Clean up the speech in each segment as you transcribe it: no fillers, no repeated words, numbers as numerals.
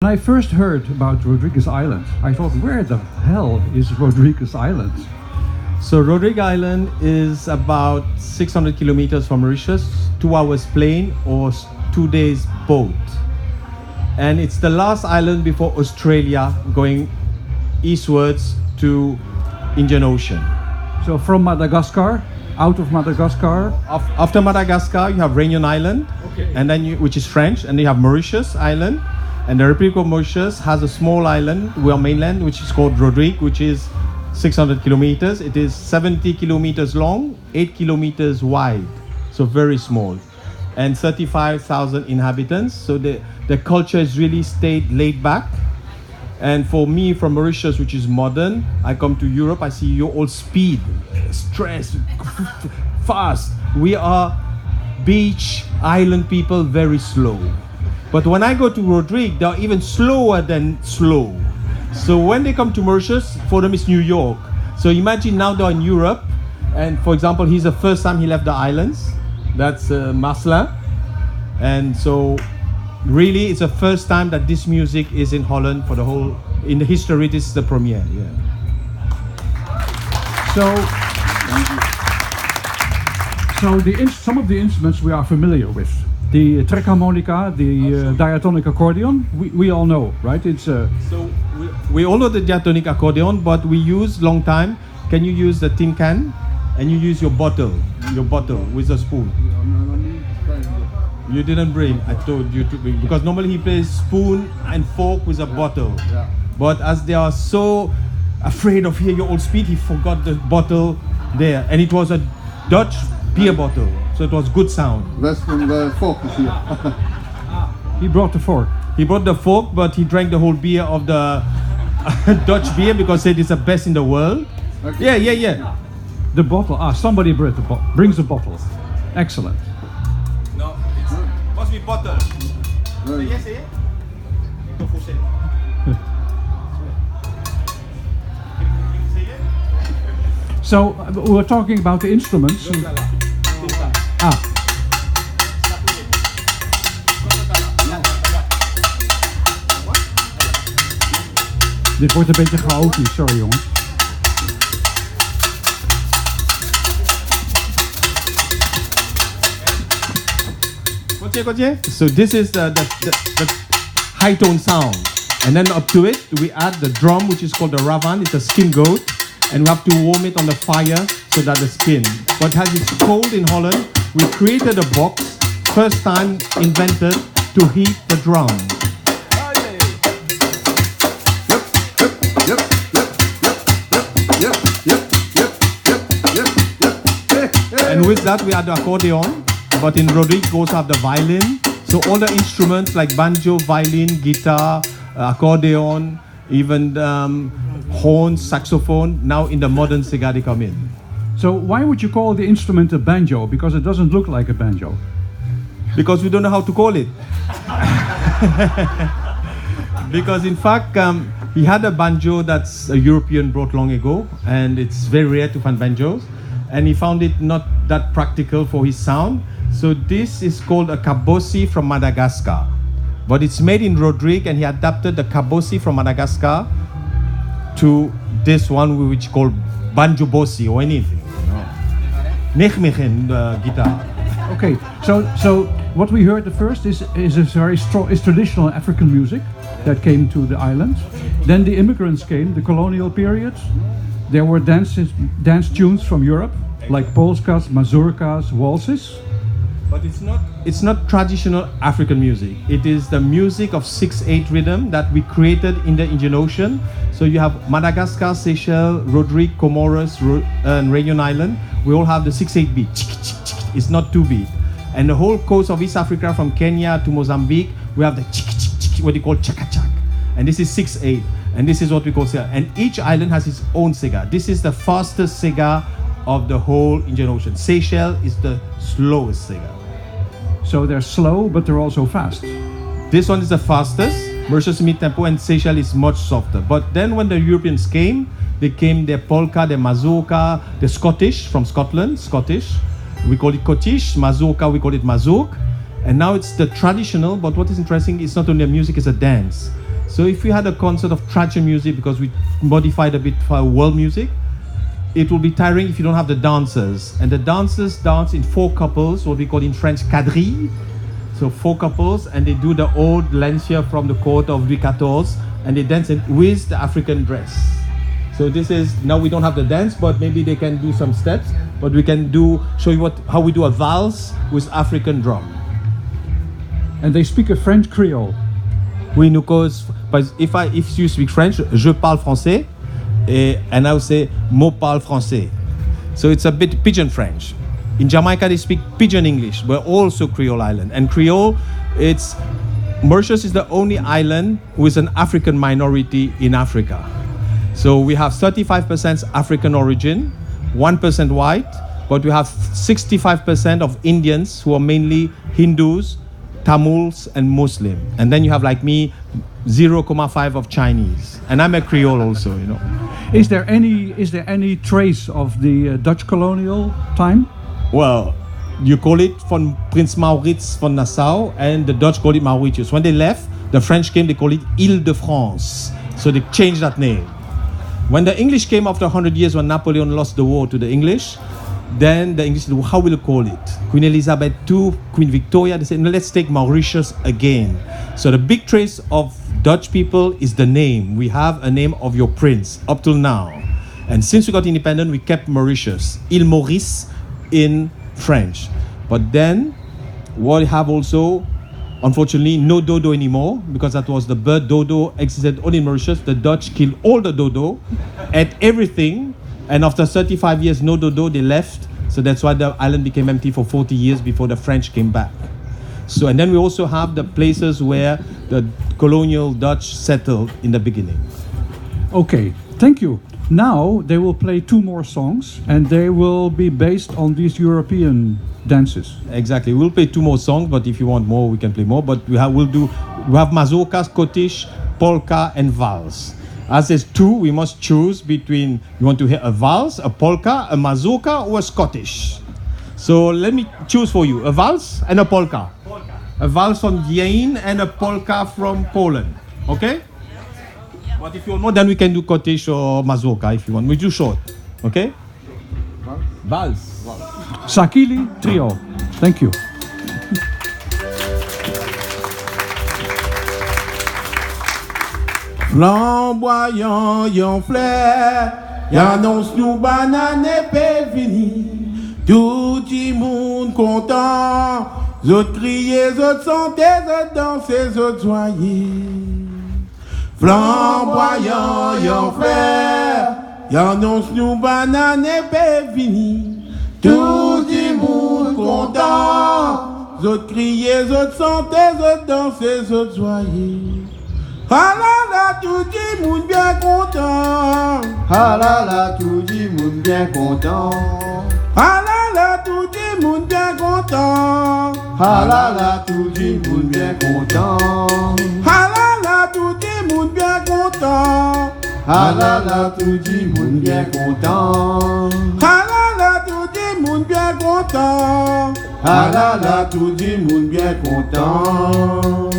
When I first heard about Rodrigues Island, I thought, where the hell is Rodrigues Island? So Rodrigues Island is about 600 kilometers from Mauritius, 2 hours plane or 2 days boat. And it's the last island before Australia, going eastwards to Indian Ocean. So from Madagascar, out of Madagascar. After Madagascar, you have Réunion Island, Okay. and then which is French, and then you have Mauritius Island, and the Republic of Mauritius has a small island, mainland, which is called Rodrigues, which is 600 kilometers. It is 70 kilometers long, 8 kilometers wide, so very small, and 35,000 inhabitants. So the culture is really stayed laid back. And for me, from Mauritius, which is modern, I come to Europe, I see you all speed, stress, fast. We are beach, island people, very slow. But when I go to Rodrigues, they're even slower than slow. So when they come to Mauritius, for them it's New York. So imagine now they're in Europe, and for example, he's the first time he left the islands. That's Marcelin. And so really, it's the first time that this music is in Holland for the whole, in the history, this is the premiere, yeah. So some of the instruments we are familiar with. The trekharmonica, the diatonic accordion, we all know, right? It's So we all know the diatonic accordion, but we use long time. Can you use the tin can? And you use your bottle with a spoon. You didn't bring, I told you to bring, because normally he plays spoon and fork with a bottle. Yeah. But as they are so afraid of hearing your old speed, he forgot the bottle there. And it was a Dutch beer bottle, so it was good sound. West from the fork is here. He brought the fork. He brought the fork, but he drank the whole beer of the Dutch beer because he said it's the best in the world. Okay. Yeah. The bottle. Somebody brings the bottle. Excellent. No, it must be bottle. Right. Yes, yeah. So we're talking about the instruments. Dit wordt een beetje chaotisch, sorry jongens. So this is the high tone sound, and then up to it we add the drum, which is called the ravan. It's a skin goat, and we have to warm it on the fire so that the skin. But as it's cold in Holland, we created a box, first time invented to heat the drum. And with that we add the accordion. But in Rodrigues we also have the violin. So all the instruments like banjo, violin, guitar, accordion, even horns, saxophone, now in the modern cigar they come in. So why would you call the instrument a banjo? Because it doesn't look like a banjo. Because we don't know how to call it. Because in fact, he had a banjo that's a European brought long ago, and it's very rare to find banjos. And he found it not that practical for his sound. So this is called a caboci from Madagascar. But it's made in Rodrigues, and he adapted the caboci from Madagascar to this one which called banjo bosi or anything. Nechmegen guitar. Okay, so what we heard at first is a very strong, is traditional African music that came to the island. Then the immigrants came, the colonial period. There were dance tunes from Europe, like polskas, mazurkas, waltzes. But it's not traditional African music. It is the music of 6/8 rhythm that we created in the Indian Ocean. So you have Madagascar, Seychelles, Rodrigues, Comoros, and Réunion Island. We all have the 6/8 beat. It's not 2 beat. And the whole coast of East Africa, from Kenya to Mozambique, we have the what you call chaka-chak. And this is 6/8. And this is what we call cigar. And each island has its own cigar. This is the fastest cigar of the whole Indian Ocean. Seychelles is the slowest cigar. So they're slow, but they're also fast. This one is the fastest, Mauritius mid-tempo, and Seychelles is much softer. But then when the Europeans came, they came their polka, their mazurka, the Scottish, from Scotland, Scottish. We call it Scottish, mazurka, we call it mazouk. And now it's the traditional, but what is interesting, it's not only a music, it's a dance. So if we had a concert of traditional music, because we modified a bit for world music, it will be tiring if you don't have the dancers. And the dancers dance in 4 couples, what we call in French quadrille. So 4 couples, and they do the old lancia from the court of Louis XIV, and they dance it with the African dress. So this is, now we don't have the dance, but maybe they can do some steps, but we can show you how we do a valse with African drum. And they speak a French Creole. Oui, because if you speak French, je parle français, and I would say mo parle français. So it's a bit pidgin French. In Jamaica, they speak pidgin English, but also Creole island. And Creole, Mauritius is the only island with an African minority in Africa. So we have 35% African origin, 1% white, but we have 65% of Indians who are mainly Hindus, Tamils, and Muslim. And then you have, like me, 0.5 of Chinese. And I'm a Creole also, you know. Is there any trace of the Dutch colonial time? Well, you call it from Prince Maurits von Nassau, and the Dutch call it Mauritius. When they left, the French came, they call it Île-de-France. So they changed that name. When the English came after 100 years, when Napoleon lost the war to the English, then the English said, well, how will you call it? Queen Elizabeth II, Queen Victoria, they said, no, let's take Mauritius again. So the big trace of Dutch people is the name. We have a name of your prince up till now. And since we got independent, we kept Mauritius, Île Maurice in French. But then, we have also, unfortunately, no dodo anymore, because that was the bird. Dodo existed only in Mauritius. The Dutch killed all the dodo, ate everything, and after 35 years, no dodo, they left. So that's why the island became empty for 40 years before the French came back. So, and then we also have the places where the colonial Dutch settled in the beginning. Okay, thank you. Now they will play 2 more songs, and they will be based on these European dances. Exactly. We'll play 2 more songs, but if you want more, we can play more. But we have mazurka, Scottish, polka, and valse. As there's 2, we must choose between, you want to hear a valse, a polka, a mazurka, or a Scottish. So let me choose for you, a valse and a polka. A valse from Vienna and a polka from Poland. Okay? But if you want more, then we can do Scottish or mazurka if you want. We do short. Okay? Valse. Sakili Trio. Thank you. Flamboyant, yon fleur, y'annonce nous banane et paix fini. Tout le monde content, zot crier, zot chanter, zot danser, zot soyer. Flamboyant, yon fleur, y'annonce nous banane et paix fini. Tout le monde content, zot crier, zot chanter, zot danser, zot soyer. Ah là là, tout le monde bien content. Ah là là, tout le monde bien content. Ah là là, tout le monde bien content. Ah là là, tout le monde bien content. Ah là là, tout le monde bien content. Ah là là, tout le monde bien content. Ah là là, tout le monde bien content. Ah là là, tout le monde bien content.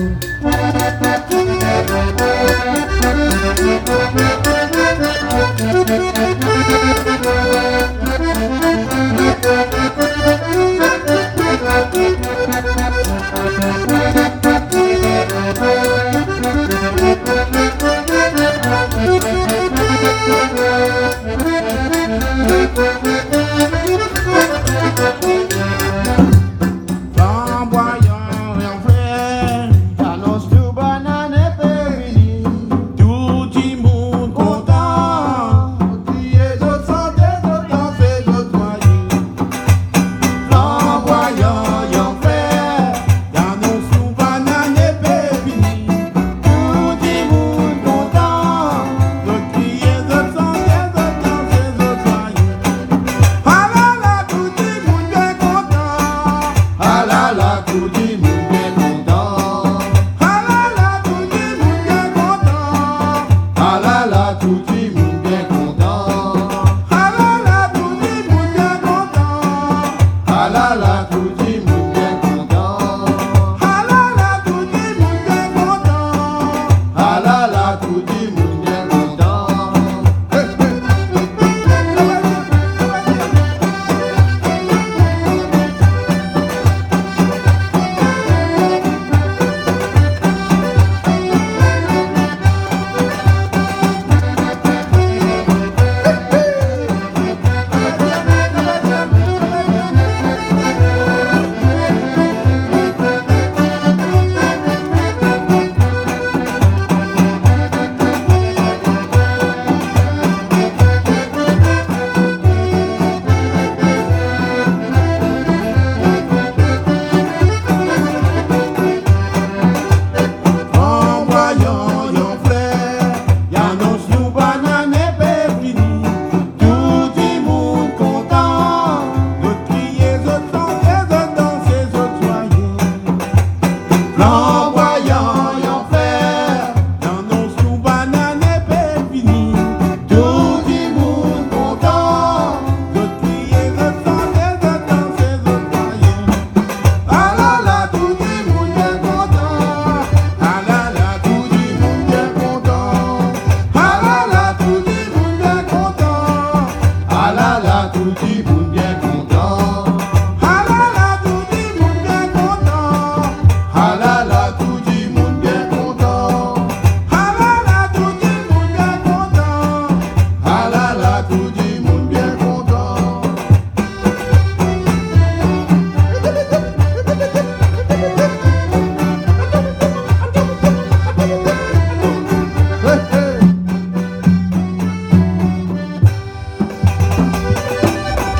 tout le monde bien content.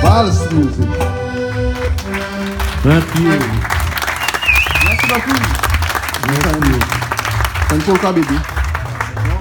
Vals music. Thank you. Merci beaucoup. Merci. Thank you, baby.